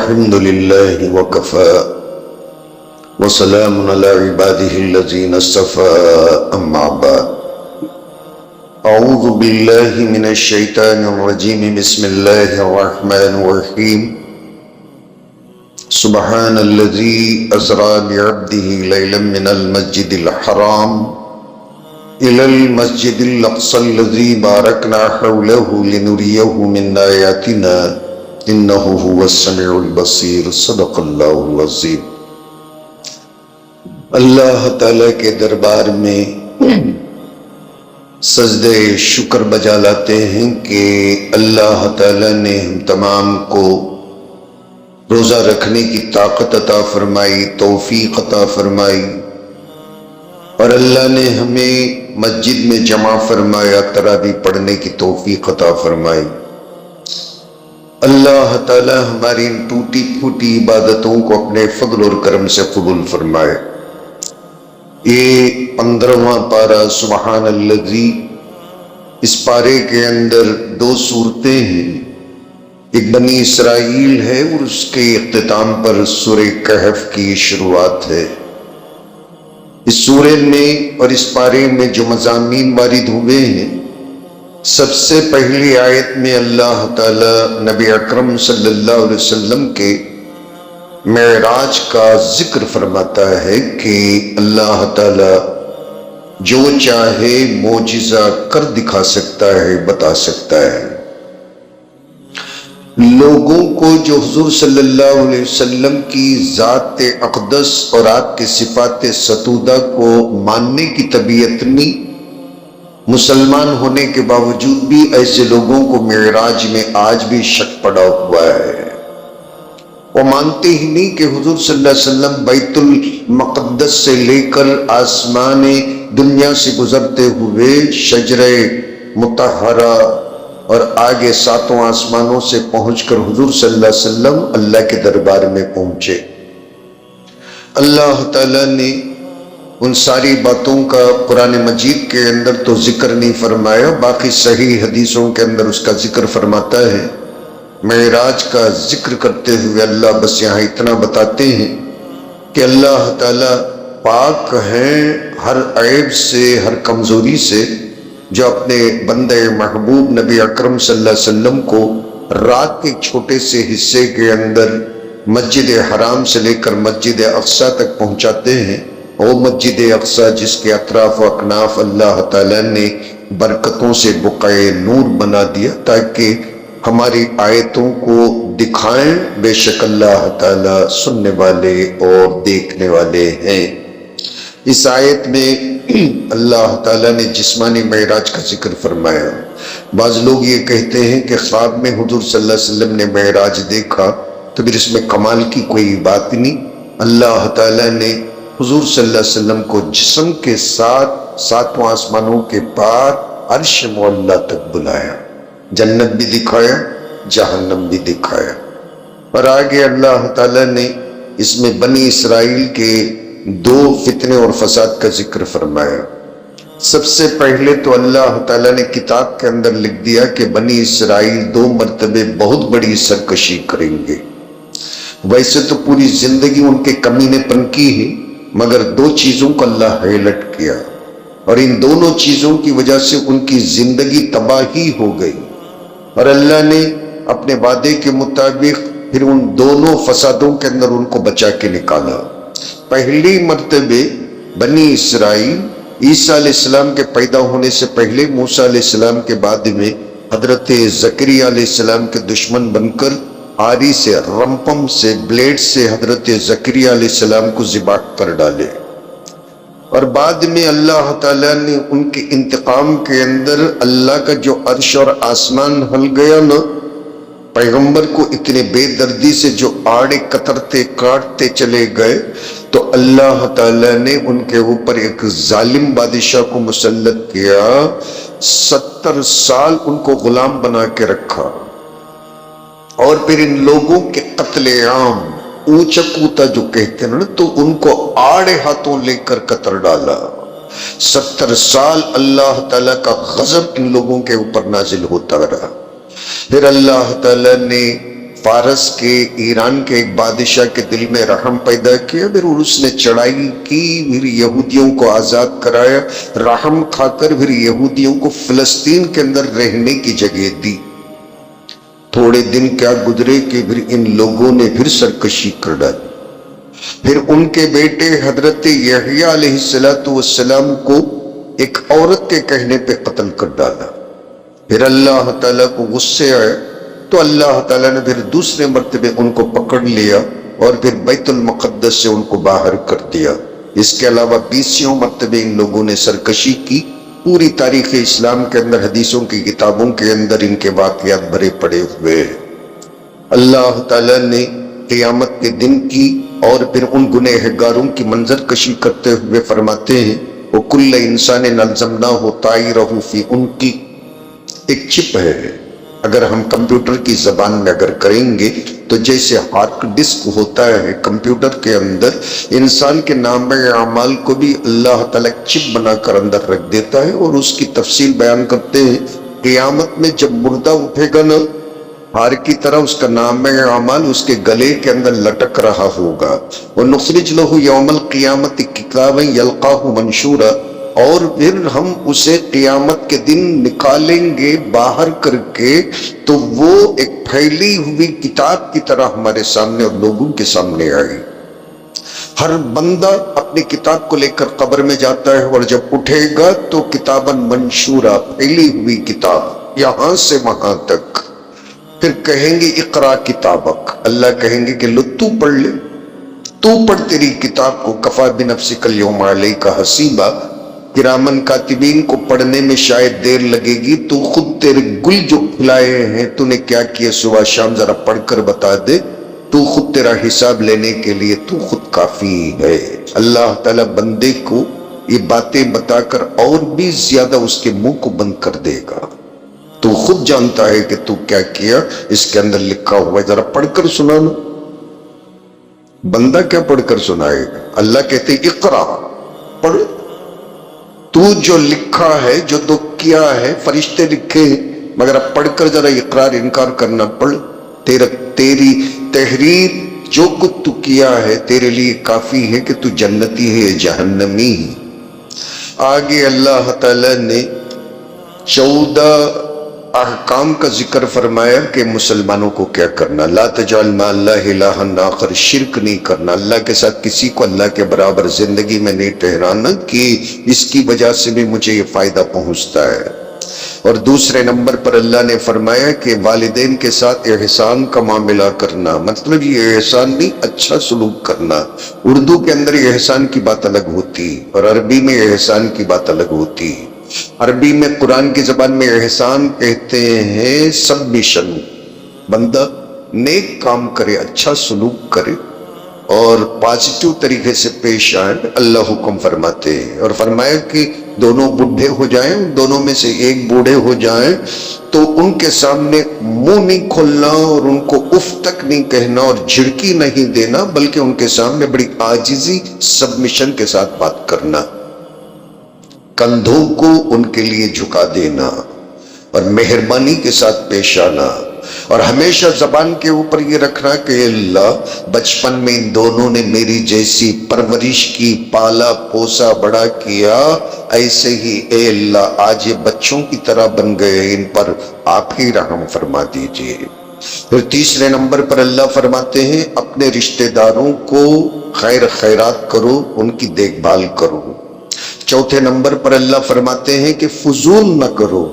الحمد لله وكفى وسلام على عباده الذين اصطفى أما بعد أعوذ بالله من الشيطان الرجيم بسم الله الرحمن الرحيم سبحان الذي أسرى بعبده ليلا من المسجد الحرام إلى المسجد الأقصى الذي باركنا حوله لنريه من آياتنا إنه هو السميع البصير صدق اللہ العظیم۔ اللہ تعالیٰ کے دربار میں سجدے شکر بجا لاتے ہیں کہ اللہ تعالیٰ نے ہم تمام کو روزہ رکھنے کی طاقت عطا فرمائی، توفیق عطا فرمائی، اور اللہ نے ہمیں مسجد میں جمع فرمایا، تراویح پڑھنے کی توفیق عطا فرمائی۔ اللہ تعالیٰ ہماری ان ٹوٹی پھوٹی عبادتوں کو اپنے فضل اور کرم سے قبول فرمائے۔ یہ 15واں پارہ سبحان الذی، اس پارے کے اندر دو صورتیں ہیں، ایک بنی اسرائیل ہے اور اس کے اختتام پر سورہ کہف کی شروعات ہے۔ اس سورہ میں اور اس پارے میں جو مضامین وارد ہوئے ہیں، سب سے پہلی آیت میں اللہ تعالیٰ نبی اکرم صلی اللہ علیہ وسلم کے معراج کا ذکر فرماتا ہے کہ اللہ تعالیٰ جو چاہے معجزہ کر دکھا سکتا ہے، بتا سکتا ہے۔ لوگوں کو جو حضور صلی اللہ علیہ وسلم کی ذات اقدس اور آپ کے صفات ستودہ کو ماننے کی طبیعت نہیں، مسلمان ہونے کے باوجود بھی ایسے لوگوں کو معراج میں آج بھی شک پڑا ہوا ہے۔ وہ مانتے ہی نہیں کہ حضور صلی اللہ علیہ وسلم بیت المقدس سے لے کر آسمان دنیا سے گزرتے ہوئے شجرہ مطہرہ اور آگے ساتوں آسمانوں سے پہنچ کر حضور صلی اللہ علیہ وسلم اللہ کے دربار میں پہنچے۔ اللہ تعالیٰ نے ان ساری باتوں کا قرآن مجید کے اندر تو ذکر نہیں فرمایا، باقی صحیح حدیثوں کے اندر اس کا ذکر فرماتا ہے۔ معراج کا ذکر کرتے ہوئے اللہ بس یہاں اتنا بتاتے ہیں کہ اللہ تعالیٰ پاک ہیں ہر عیب سے، ہر کمزوری سے، جو اپنے بندے محبوب نبی اکرم صلی اللہ علیہ وسلم کو رات کے چھوٹے سے حصے کے اندر مسجد حرام سے لے کر مسجد اقصیٰ تک پہنچاتے ہیں۔ وہ مسجد اقصیٰ جس کے اطراف و اکناف اللہ تعالیٰ نے برکتوں سے بقعہ نور بنا دیا تاکہ ہماری آیتوں کو دکھائیں، بے شک اللہ تعالیٰ سننے والے اور دیکھنے والے ہیں۔ اس آیت میں اللہ تعالیٰ نے جسمانی معراج کا ذکر فرمایا۔ بعض لوگ یہ کہتے ہیں کہ خواب میں حضور صلی اللہ علیہ وسلم نے معراج دیکھا تو پھر اس میں کمال کی کوئی بات نہیں۔ اللہ تعالیٰ نے حضور صلی اللہ علیہ وسلم کو جسم کے ساتھ ساتوں آسمانوں کے پار عرش معلیٰ تک بلایا، جنت بھی دکھایا، جہنم بھی دکھایا، اور آگے اللہ تعالیٰ نے اس میں بنی اسرائیل کے دو فتنے اور فساد کا ذکر فرمایا۔ سب سے پہلے تو اللہ تعالیٰ نے کتاب کے اندر لکھ دیا کہ بنی اسرائیل 2 مرتبے بہت بڑی سرکشی کریں گے۔ ویسے تو پوری زندگی ان کے کمینے پن کی ہے، مگر 2 چیزوں کو اللہ ہائلائٹ کیا، اور ان دونوں چیزوں کی وجہ سے ان کی زندگی تباہی ہو گئی، اور اللہ نے اپنے وعدے کے مطابق پھر ان دونوں فسادوں کے اندر ان کو بچا کے نکالا۔ پہلی مرتبہ بنی اسرائیل عیسیٰ علیہ السلام کے پیدا ہونے سے پہلے، موسیٰ علیہ السلام کے بعد میں حضرت زکریا علیہ السلام کے دشمن بن کر آری سے، رمپم سے، بلیڈ سے حضرت زکریا علیہ السلام کو ذبح کر ڈالے، اور بعد میں اللہ تعالیٰ نے ان کے انتقام کے اندر اللہ کا جو عرش اور آسمان ہل گیا نا، پیغمبر کو اتنے بے دردی سے جو آڑے کترتے کاٹتے چلے گئے، تو اللہ تعالیٰ نے ان کے اوپر ایک ظالم بادشاہ کو مسلط کیا، 70 سال ان کو غلام بنا کے رکھا، اور پھر ان لوگوں کے قتل عام، اونچا کوتا جو کہتے ہیں نا، تو ان کو آڑے ہاتھوں لے کر قتل ڈالا۔ 70 سال اللہ تعالیٰ کا غضب ان لوگوں کے اوپر نازل ہوتا رہا۔ پھر اللہ تعالیٰ نے فارس کے ایران کے ایک بادشاہ کے دل میں رحم پیدا کیا، پھر اس نے چڑھائی کی، پھر یہودیوں کو آزاد کرایا، رحم کھا کر پھر یہودیوں کو فلسطین کے اندر رہنے کی جگہ دی۔ تھوڑے دن کیا گزرے کہ پھر ان لوگوں نے پھر سرکشی کر ڈالی، پھر ان کے بیٹے حضرت یحییٰ علیہ السلام کو ایک عورت کے کہنے پہ قتل کر ڈالا۔ پھر اللہ تعالیٰ کو غصے آئے تو اللہ تعالیٰ نے پھر دوسرے مرتبے ان کو پکڑ لیا اور پھر بیت المقدس سے ان کو باہر کر دیا۔ اس کے علاوہ 20 مرتبے ان لوگوں نے سرکشی کی۔ پوری تاریخ اسلام کے اندر حدیثوں کی کتابوں کے اندر ان کے واقعات بھرے پڑے ہوئے ہیں۔ اللہ تعالیٰ نے قیامت کے دن کی اور پھر ان گنہگاروں کی منظر کشی کرتے ہوئے فرماتے ہیں وَكُلَّ إِنسَانٍ أَلْزَمْنَاهُ طَائِرَهُ فِي عُنُقِهِ۔ ایک چپ ہے، اگر ہم کمپیوٹر کی زبان میں اگر کریں گے تو جیسے ہارڈ ڈسک ہوتا ہے کمپیوٹر کے اندر، انسان کے نام اعمال کو بھی اللہ تعالیٰ چپ بنا کر اندر رکھ دیتا ہے، اور اس کی تفصیل بیان کرتے ہیں قیامت میں جب مردہ اٹھے گا نا، ہار کی طرح اس کا نام اعمال اس کے گلے کے اندر لٹک رہا ہوگا۔ وَنُخْرِجْ لَهُ يَوْمَ الْقِيَامَةِ كِتَابًا يَلْقَاهُ مَنْشُورًا، اور پھر ہم اسے قیامت کے دن نکالیں گے باہر کر کے تو وہ ایک پھیلی ہوئی کتاب کی طرح ہمارے سامنے اور لوگوں کے سامنے آئے۔ ہر بندہ اپنی کتاب کو لے کر قبر میں جاتا ہے، اور جب اٹھے گا تو کتاباً منشورہ، پھیلی ہوئی کتاب یہاں سے وہاں تک۔ پھر کہیں گے اقرا کتابک، اللہ کہیں گے کہ لو تو پڑھ لے، تو پڑھ تیری کتاب کو، کفا بنفسک اليوم علیک حسیبا۔ کرامن کاتبین کو پڑھنے میں شاید دیر لگے گی، تو خود تیرے گل جو کھلائے ہیں تو نے کیا کیا صبح شام ذرا پڑھ کر بتا دے، تو خود تیرا حساب لینے کے لیے تو خود کافی ہے۔ اللہ تعالیٰ بندے کو یہ باتیں بتا کر اور بھی زیادہ اس کے منہ کو بند کر دے گا۔ تو خود جانتا ہے کہ تو کیا کیا، اس کے اندر لکھا ہوا ہے، ذرا پڑھ کر سنانا۔ بندہ کیا پڑھ کر سنائے گا؟ اللہ کہتے ہیں اقرا، پڑھ، تو جو لکھا ہے، جو تو کیا ہے، فرشتے لکھے ہیں، مگر اب پڑھ کر ذرا اقرار انکار کرنا، پڑھ، تیری تحریر جو کچھ تو کیا ہے تیرے لیے کافی ہے کہ تو جنتی ہے جہنمی ہے۔ آگے اللہ تعالیٰ نے 14 احکام کا ذکر فرمایا کہ مسلمانوں کو کیا کرنا۔ لا تجعل مع اللہ الہا آخر، شرک نہیں کرنا، اللہ کے ساتھ کسی کو اللہ کے برابر زندگی میں نہیں ٹھہرانا کہ اس کی وجہ سے بھی مجھے یہ فائدہ پہنچتا ہے۔ اور دوسرے نمبر پر اللہ نے فرمایا کہ والدین کے ساتھ احسان کا معاملہ کرنا، مطلب یہ احسان نہیں، اچھا سلوک کرنا۔ اردو کے اندر احسان کی بات الگ ہوتی اور عربی میں احسان کی بات الگ ہوتی۔ عربی میں قرآن کی زبان میں احسان کہتے ہیں سبمیشن، بندہ نیک کام کرے، اچھا سلوک کرے اور پازیٹیو طریقے سے پیش آئے، اللہ حکم فرماتے ہیں۔ اور فرمایا کہ دونوں بوڑھے ہو جائیں، دونوں میں سے ایک بوڑھے ہو جائیں تو ان کے سامنے منہ نہیں کھولنا اور ان کو اف تک نہیں کہنا اور جھڑکی نہیں دینا، بلکہ ان کے سامنے بڑی عاجزی سبمیشن کے ساتھ بات کرنا، کندھوں کو ان کے لیے جھکا دینا اور مہربانی کے ساتھ پیش آنا، اور ہمیشہ زبان کے اوپر یہ رکھنا کہ اللہ بچپن میں ان دونوں نے میری جیسی پرورش کی، پالا پوسا بڑا کیا، ایسے ہی اے اللہ آج یہ بچوں کی طرح بن گئے، ان پر آپ ہی رحم فرما دیجئے۔ پھر تیسرے نمبر پر اللہ فرماتے ہیں اپنے رشتہ داروں کو خیر خیرات کرو، ان کی دیکھ بھال کرو۔ چوتھے نمبر پر اللہ فرماتے ہیں کہ فضول نہ کرو۔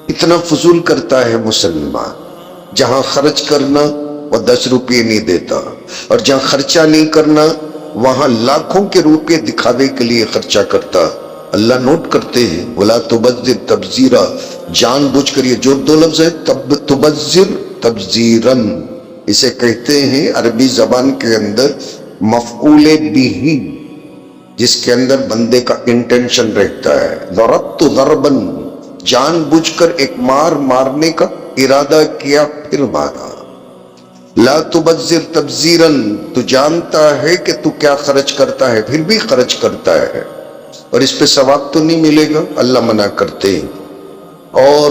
اتنا فضول کرتا ہے مسلمان، جہاں خرچ کرنا وہ 10 روپے نہیں دیتا، اور جہاں خرچہ نہیں کرنا وہاں لاکھوں کے روپے دکھاوے کے لیے خرچہ کرتا۔ اللہ نوٹ کرتے ہیں وَلَا تُبَذِّرْ تَبْذِيرًا، جان بوجھ کر، یہ جو 2 لفظ ہے تُبَذِّرْ تَبْذِيرًا، اسے کہتے ہیں عربی زبان کے اندر مفعول بِہ، جس کے اندر بندے کا انٹینشن رہتا ہے۔ ضربت ضربا، جان بوجھ کر ایک مارنے کا ارادہ کیا پھر مارا۔ لا تبذر تبذیرا، تو جانتا ہے کہ تو کیا خرچ کرتا ہے پھر بھی خرچ کرتا ہے اور اس پہ ثواب تو نہیں ملے گا، اللہ منع کرتے ہیں۔ اور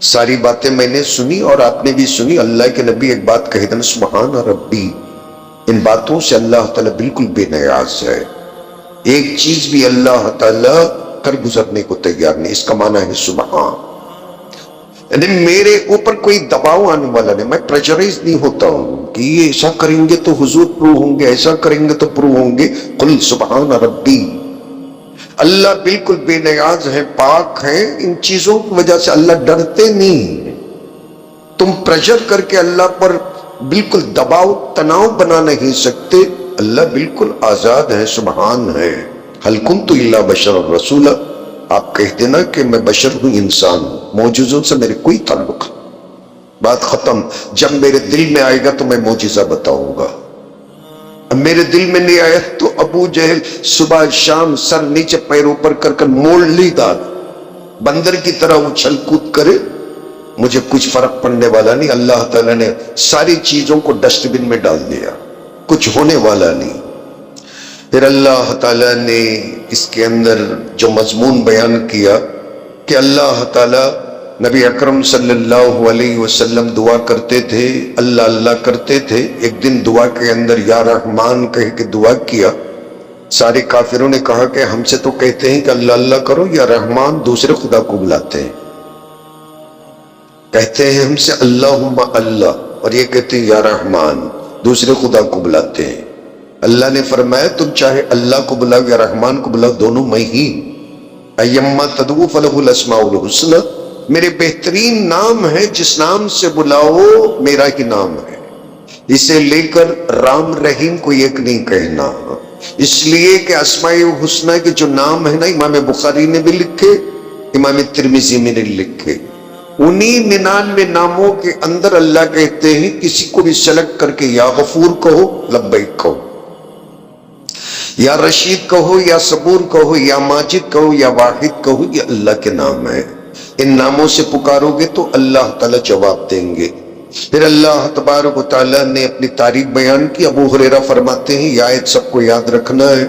ساری باتیں میں نے سنی اور آپ نے بھی سنی. اللہ کے نبی ایک بات کہہ دیں سبحان ربی، ان باتوں سے اللہ تعالیٰ بالکل بے نیاز ہے. ایک چیز بھی اللہ تعالیٰ کر گزرنے کو تیار نہیں. اس کا معنی ہے سبحان. یعنی میرے اوپر کوئی دباؤ آنے والا نہیں، میں پریشرائز نہیں ہوتا ہوں کہ یہ ایسا کریں گے تو حضور پرو ہوں گے، ایسا کریں گے تو پرو ہوں گے. قل سبحان ربی. اللہ بالکل بے نیاز ہے، پاک ہے. ان چیزوں کی وجہ سے اللہ ڈرتے نہیں. تم پریشر کر کے اللہ پر بالکل دباؤ تناؤ بنا نہیں سکتے. اللہ بالکل آزاد ہے، سبحان ہے. هل كنت الا بشر رسولا، آپ کہہ دینا کہ میں بشر ہوں، انسان ہوں، معجزوں سے میرے کوئی تعلق. بات ختم. جب میرے دل میں آئے گا تو میں معجزہ بتاؤں گا. اب میرے دل میں نہیں آیا تو ابو جہل صبح شام سر نیچے پیر اوپر کر کر مولڈلی دار بندر کی طرح اچھل کود کرے، مجھے کچھ فرق پڑنے والا نہیں. اللہ تعالیٰ نے ساری چیزوں کو ڈسٹ بن میں ڈال دیا، کچھ ہونے والا نہیں. پھر اللہ تعالیٰ نے اس کے اندر جو مضمون بیان کیا کہ اللہ تعالیٰ نبی اکرم صلی اللہ علیہ وسلم دعا کرتے تھے، اللہ اللہ کرتے تھے. ایک دن دعا کے اندر یا رحمان کہہ کے دعا کیا. سارے کافروں نے کہا کہ ہم سے تو کہتے ہیں کہ اللہ اللہ کرو، یا رحمان دوسرے خدا کو بلاتے ہیں. کہتے ہیں ہم سے اللہم اللہ، اور یہ کہتے ہیں یا رحمان، دوسرے خدا کو بلاتے ہیں. اللہ نے فرمایا تم چاہے اللہ کو بلاؤ یا رحمان کو بلاؤ، دونوں میں ہی. ایما تدعو فلہ الاسماء الحسنی، میرے بہترین نام ہے، جس نام سے بلاؤ میرا ہی نام ہے. اسے لے کر رام رحیم کو ایک نہیں کہنا، اس لیے کہ اسماء الحسنی کے جو نام ہے نا، امام بخاری نے بھی لکھے، امام ترمذی نے بھی لکھے. انہی 99 ناموں کے اندر اللہ کہتے ہیں کسی کو بھی سلیکٹ کر کے یا غفور کہو، لبیک کہو، یا رشید کہو، یا صبور کہو، یا ماجد کہو، یا واحد کہو، یہ اللہ کے نام ہے. ان ناموں سے پکارو گے تو اللہ تعالیٰ جواب دیں گے. پھر اللہ تبارک و تعالیٰ نے اپنی تعریف بیان کی. ابو ہریرہ فرماتے ہیں یہ آیت سب کو یاد رکھنا ہے.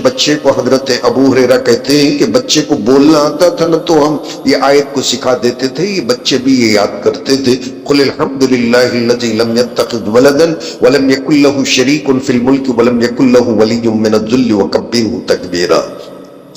بچے کو حضرت ابو ہریرہ کہتے ہیں کہ بچے کو بولنا آتا تھا نا تو ہم یہ آیت کو سکھا دیتے تھے، یہ بچے بھی یہ یاد کرتے تھے. قل الحمدللہ الذی لم یتخذ ولدا ولم یکن له شریک فی الملک ولم یکن له ولی من الذل وکبرہ تکبیرا.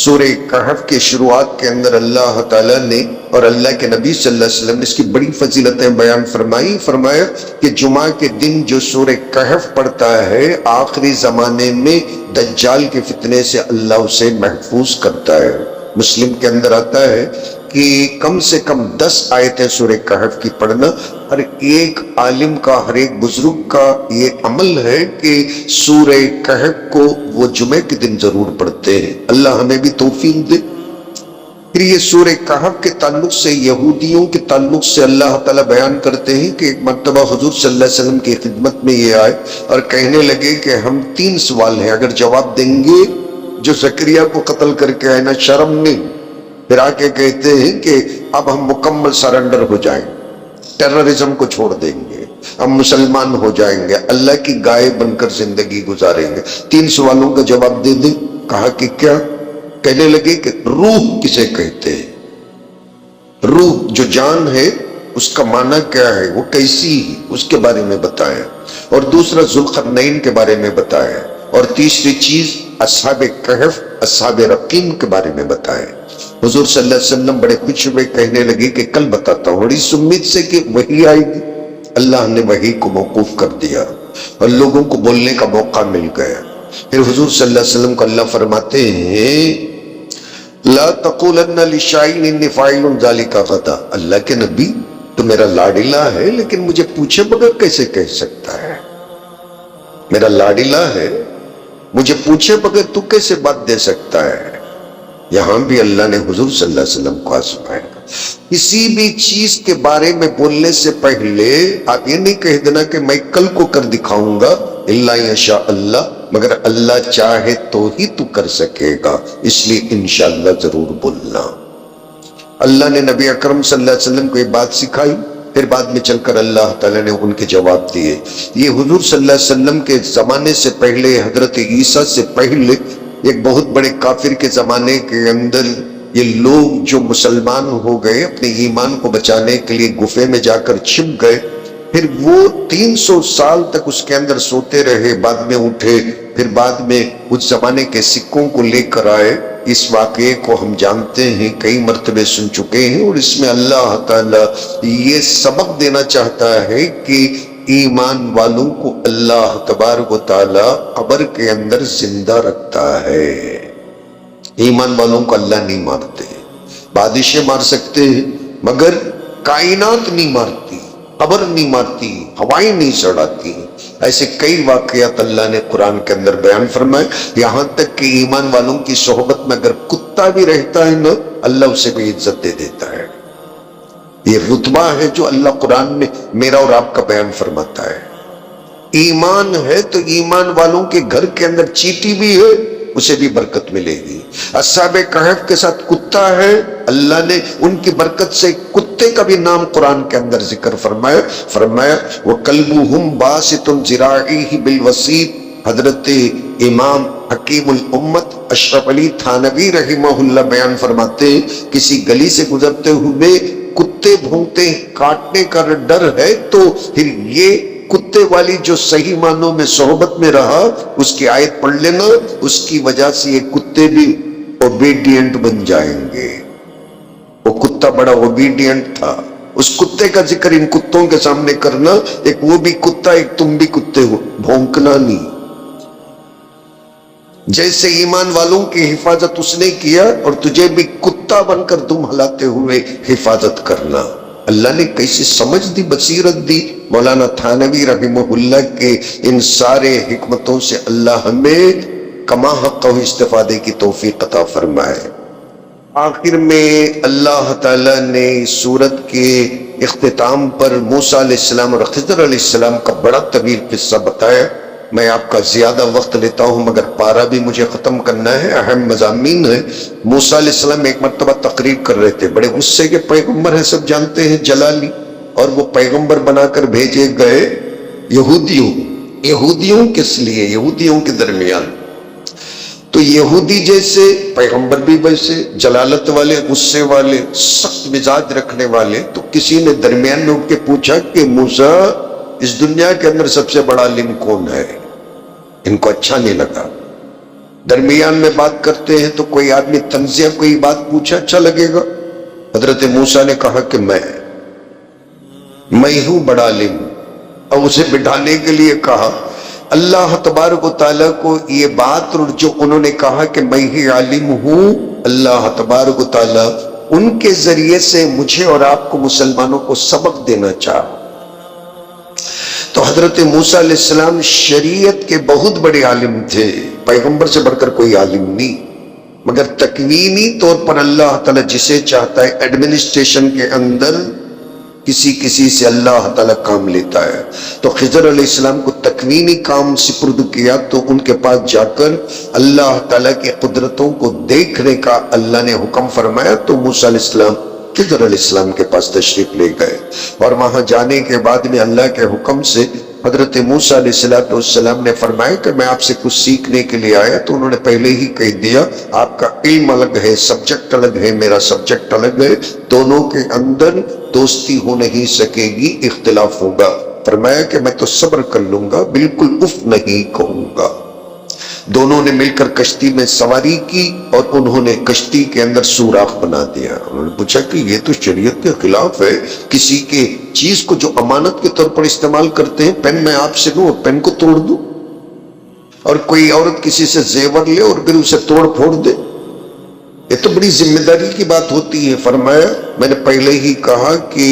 سورہ کہف کے شروعات کے اندر اللہ تعالیٰ نے اور اللہ کے نبی صلی اللہ علیہ وسلم نے اس کی بڑی فضیلتیں بیان فرمائی. فرمایا کہ جمعہ کے دن جو سورہ کہف پڑھتا ہے آخری زمانے میں دجال کے فتنے سے اللہ اسے محفوظ کرتا ہے. مسلم کے اندر آتا ہے کہ کم سے کم 10 آیتیں سورہ کہف کی پڑھنا. ہر ایک عالم کا، ہر ایک بزرگ کا یہ عمل ہے کہ سورہ کہف کو وہ جمعے کے دن ضرور پڑھتے ہیں. اللہ ہمیں بھی توفیق دے. پھر یہ سورہ کہف کے تعلق سے، یہودیوں کے تعلق سے اللہ تعالیٰ بیان کرتے ہیں کہ ایک مرتبہ حضور صلی اللہ علیہ وسلم کی خدمت میں یہ آئے اور کہنے لگے کہ ہم 3 سوال ہیں، اگر جواب دیں گے جو زکریا کو قتل کر کے آئے نا، شرم نہیں. پھر آ کے کہتے ہیں کہ اب ہم مکمل سرنڈر ہو جائیں، ٹیررزم کو چھوڑ دیں گے، ہم مسلمان ہو جائیں گے، اللہ کی گائے بن کر زندگی گزاریں گے. 3 سوالوں کا جواب دے دیں. کہا کہ کیا؟ کہنے لگے کہ روح کسے کہتے ہیں؟ روح جو جان ہے اس کا معنی کیا ہے، وہ کیسی ہے، اس کے بارے میں بتایا. اور دوسرا ذوالقرنین کے بارے میں بتایا. اور تیسری چیز اصحاب کہف، اصحاب رقیم کے بارے میں بتایا. حضور صلی اللہ علیہ وسلم بڑے خوش ہوئے، کہنے لگے کہ کل بتاتا ہوں، اور اس امید سے کہ وحی آئے گی. اللہ نے وحی کو موقوف کر دیا اور لوگوں کو بولنے کا موقع مل گیا. پھر حضور صلی اللہ علیہ وسلم کو اللہ فرماتے ہیں لا تقولن لشیء انی فاعل ذلک غدا. اللہ کے نبی تو میرا لاڈلا ہے لیکن مجھے پوچھے بغیر کیسے کہہ سکتا ہے؟ میرا لاڈلا ہے، مجھے پوچھے بغیر تو کیسے بات دے سکتا ہے؟ یہاں بھی اللہ نے حضور صلی اللہ علیہ وسلم کو آزمایا. کسی بھی چیز کے بارے میں بولنے سے پہلے آپ یہ نہیں کہہ دینا کہ میں کل کو کر دکھاؤں گا، الا یشاء اللہ، مگر اللہ چاہے تو ہی تو کر سکے گا، اس لیے انشاءاللہ ضرور بولنا. اللہ نے نبی اکرم صلی اللہ علیہ وسلم کو یہ بات سکھائی. پھر بعد میں چل کر اللہ تعالیٰ نے ان کے جواب دیے. یہ حضور صلی اللہ علیہ وسلم کے زمانے سے پہلے، حضرت عیسیٰ سے پہلے، ایک بہت بڑے کافر کے زمانے کے اندر یہ لوگ جو مسلمان ہو گئے اپنے ایمان کو بچانے کے لیے گفے میں جا کر چھپ گئے، پھر وہ 300 سال تک اس کے اندر سوتے رہے، بعد میں اٹھے، پھر بعد میں اس زمانے کے سکوں کو لے کر آئے۔ اس واقعے کو ہم جانتے ہیں، کئی مرتبے سن چکے ہیں، اور اس میں اللہ تعالیٰ یہ سبق دینا چاہتا ہے کہ ایمان والوں کو اللہ تبارک و تعالیٰ قبر کے اندر زندہ رکھتا ہے۔ ایمان والوں کو اللہ نہیں مارتے، بادشاہ مار سکتے ہیں مگر کائنات نہیں مارتی، قبر نہیں مارتی، ہوائیں نہیں چڑھاتی۔ ایسے کئی واقعات اللہ نے قرآن کے اندر بیان فرمائے، یہاں تک کہ ایمان والوں کی صحبت میں اگر کتا بھی رہتا ہے نا، اللہ اسے بھی عزت دے دیتا ہے۔ یہ رتبہ ہے جو اللہ قرآن میں میرا اور آپ کا بیان فرماتا ہے۔ ایمان ہے تو ایمان والوں کے گھر کے اندر چیٹی بھی ہے، اسے بھی برکت ملے گی۔ اصحاب کہف کے ساتھ کتا ہے، اللہ نے ان کی برکت سے کتے کا بھی نام قرآن کے اندر ذکر فرمایا۔ وَكَلْبُهُمْ بَاسِطٌ ذِرَاعِهِ بِالْوَسِيطِ۔ حضرت امام حکیم الامت اشرف علی تھانوی رحمہ اللہ بیان فرماتے ہیں، کسی گلی سے گزرتے ہوئے کتے بھونکتے کاٹنے کا ڈر ہے تو پھر یہ کتے والی جو صحیح معنوں میں صحبت میں رہا، اس کی آیت پڑھ لینا، اس کی وجہ سے یہ کتے بھی اوبیڈینٹ بن جائیں گے۔ وہ کتا بڑا اوبیڈینٹ تھا، اس کتے کا ذکر ان کتوں کے سامنے کرنا، ایک وہ بھی کتا ایک تم بھی کتے ہو، بھونکنا نہیں۔ جیسے ایمان والوں کی حفاظت اس نے کیا، اور تجھے بھی کتا بن کر تم ہلاتے ہوئے حفاظت کرنا۔ اللہ نے کیسی سمجھ دی، بصیرت دی۔ مولانا تھانوی رحمہ اللہ کے ان سارے حکمتوں سے اللہ ہمیں کما حق و استفادے کی توفیق عطا فرمائے۔ آخر میں اللہ تعالیٰ نے سورت کے اختتام پر موسیٰ علیہ السلام اور خضر علیہ السلام کا بڑا طویل قصہ بتایا۔ میں آپ کا زیادہ وقت لیتا ہوں مگر پارہ بھی مجھے ختم کرنا ہے، اہم مضامین ہیں۔ موسیٰ علیہ السلام ایک مرتبہ تقریر کر رہے تھے، بڑے غصے کے پیغمبر ہیں، سب جانتے ہیں، جلالی، اور وہ پیغمبر بنا کر بھیجے گئے یہودیوں کس لیے؟ یہودیوں کے درمیان۔ تو یہودی جیسے پیغمبر بھی ویسے جلالت والے، غصے والے، سخت مزاج رکھنے والے۔ تو کسی نے درمیان میں اٹھ کے پوچھا کہ موسیٰ، اس دنیا کے اندر سب سے بڑا عالم کون ہے؟ ان کو اچھا نہیں لگا۔ درمیان میں بات کرتے ہیں تو کوئی آدمی تنزیہ کوئی بات پوچھا، اچھا لگے گا۔ حضرت موسیٰ نے کہا کہ میں ہوں بڑا عالم، اور اسے بٹھانے کے لیے کہا۔ اللہ تبارک و تعالیٰ کو یہ بات، اور جو انہوں نے کہا کہ میں ہی عالم ہوں، اللہ تبارک و تعالیٰ ان کے ذریعے سے مجھے اور آپ کو مسلمانوں کو سبق دینا چاہا۔ تو حضرت موسیٰ علیہ السلام شریعت کے بہت بڑے عالم تھے، پیغمبر سے بڑھ کر کوئی عالم نہیں، مگر تکوینی طور پر اللہ تعالیٰ جسے چاہتا ہے ایڈمنسٹریشن کے اندر کسی سے اللہ تعالیٰ کام لیتا ہے۔ تو خضر علیہ السلام کو تکوینی کام سپرد کیا، تو ان کے پاس جا کر اللہ تعالیٰ کی قدرتوں کو دیکھنے کا اللہ نے حکم فرمایا۔ تو موسیٰ علیہ السلام خضر علیہ السلام کے پاس تشریف لے گئے، اور وہاں جانے کے بعد میں اللہ کے حکم سے حضرت موسیٰ علیہ السلام نے فرمایا کہ میں آپ سے کچھ سیکھنے کے لیے آیا۔ تو انہوں نے پہلے ہی کہہ دیا، آپ کا علم الگ ہے، سبجیکٹ الگ ہے، میرا سبجیکٹ الگ ہے، دونوں کے اندر دوستی ہو نہیں سکے گی، اختلاف ہوگا۔ فرمایا کہ میں تو صبر کر لوں گا، بالکل اف نہیں کہوں گا۔ دونوں نے مل کر کشتی میں سواری کی، اور انہوں نے کشتی کے اندر سوراخ بنا دیا۔ انہوں نے پوچھا کہ یہ تو شریعت کے خلاف ہے، کسی کے چیز کو جو امانت کے طور پر استعمال کرتے ہیں، پین میں آپ سے لوں اور پین کو توڑ دوں، اور کوئی عورت کسی سے زیور لے اور پھر اسے توڑ پھوڑ دے، یہ تو بڑی ذمہ داری کی بات ہوتی ہے۔ فرمایا میں نے پہلے ہی کہا کہ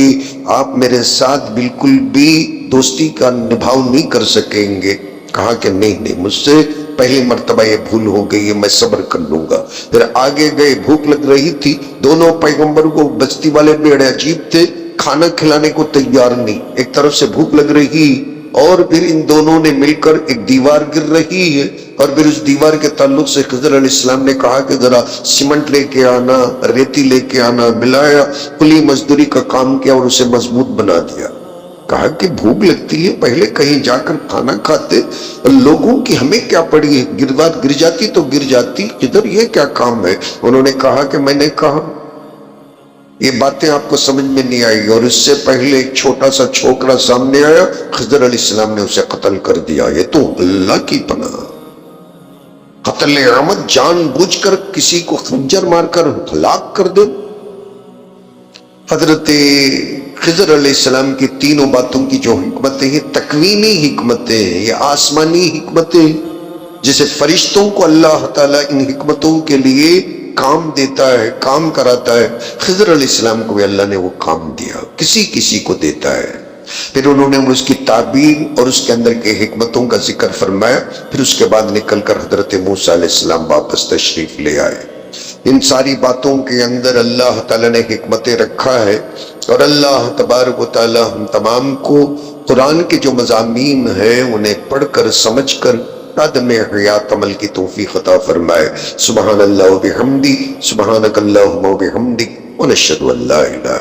آپ میرے ساتھ بالکل بھی دوستی کا نبھاؤ نہیں کر سکیں گے۔ کہا کہ نہیں، مجھ سے پہلی مرتبہ یہ بھول ہو گئی ہے، میں صبر کر لوں گا۔ پھر آگے گئے، بھوک لگ رہی تھی، دونوں پیغمبر کو بستی والے بڑے عجیب تھے، کھانا کھلانے کو تیار نہیں، ایک طرف سے بھوک لگ رہی، اور پھر ان دونوں نے مل کر ایک دیوار گر رہی ہے، اور پھر اس دیوار کے تعلق سے خضر علیہ السلام نے کہا کہ ذرا سیمنٹ لے کے آنا، ریتی لے کے آنا، ملایا، کلی مزدوری کا کام کیا اور اسے مضبوط بنا دیا۔ کہا کہ بھوک لگتی ہے پہلے کہیں جا کر کھانا کھاتے، اور لوگوں کی ہمیں کیا پڑی ہے، گر جاتی تو گر جاتی، ادھر یہ کیا کام ہے؟ انہوں نے کہا کہ میں نے کہا یہ باتیں آپ کو سمجھ میں نہیں آئی گی، اور اس سے پہلے ایک چھوٹا سا چھوکرا سامنے آیا، خضر علیہ السلام نے اسے قتل کر دیا۔ یہ تو اللہ کی پناہ، قتل عمد، جان بوجھ کر کسی کو خنجر مار کر ہلاک کر دے۔ حضرت خضر علیہ السلام کی تینوں باتوں کی جو حکمتیں ہیں، تکوینی حکمتیں ہیں، یہ آسمانی حکمتیں، جسے فرشتوں کو اللہ تعالیٰ ان حکمتوں کے لیے کام دیتا ہے، کام کراتا ہے، خضر علیہ السلام کو بھی اللہ نے وہ کام دیا، کسی کسی کو دیتا ہے۔ پھر انہوں نے اس کی تعبیر اور اس کے اندر کے حکمتوں کا ذکر فرمایا، پھر اس کے بعد نکل کر حضرت موسیٰ علیہ السلام واپس تشریف لے آئے۔ ان ساری باتوں کے اندر اللہ تعالیٰ نے حکمتیں رکھا ہے، اور اللہ تبارک و تعالیٰ ہم تمام کو قرآن کے جو مضامین ہیں انہیں پڑھ کر سمجھ کر عدم حیات عمل کی توفیق عطا فرمائے۔ سبحان اللہ و بحمدی، سبحانک اللہم و بحمدک، ونشہد ان لا الہ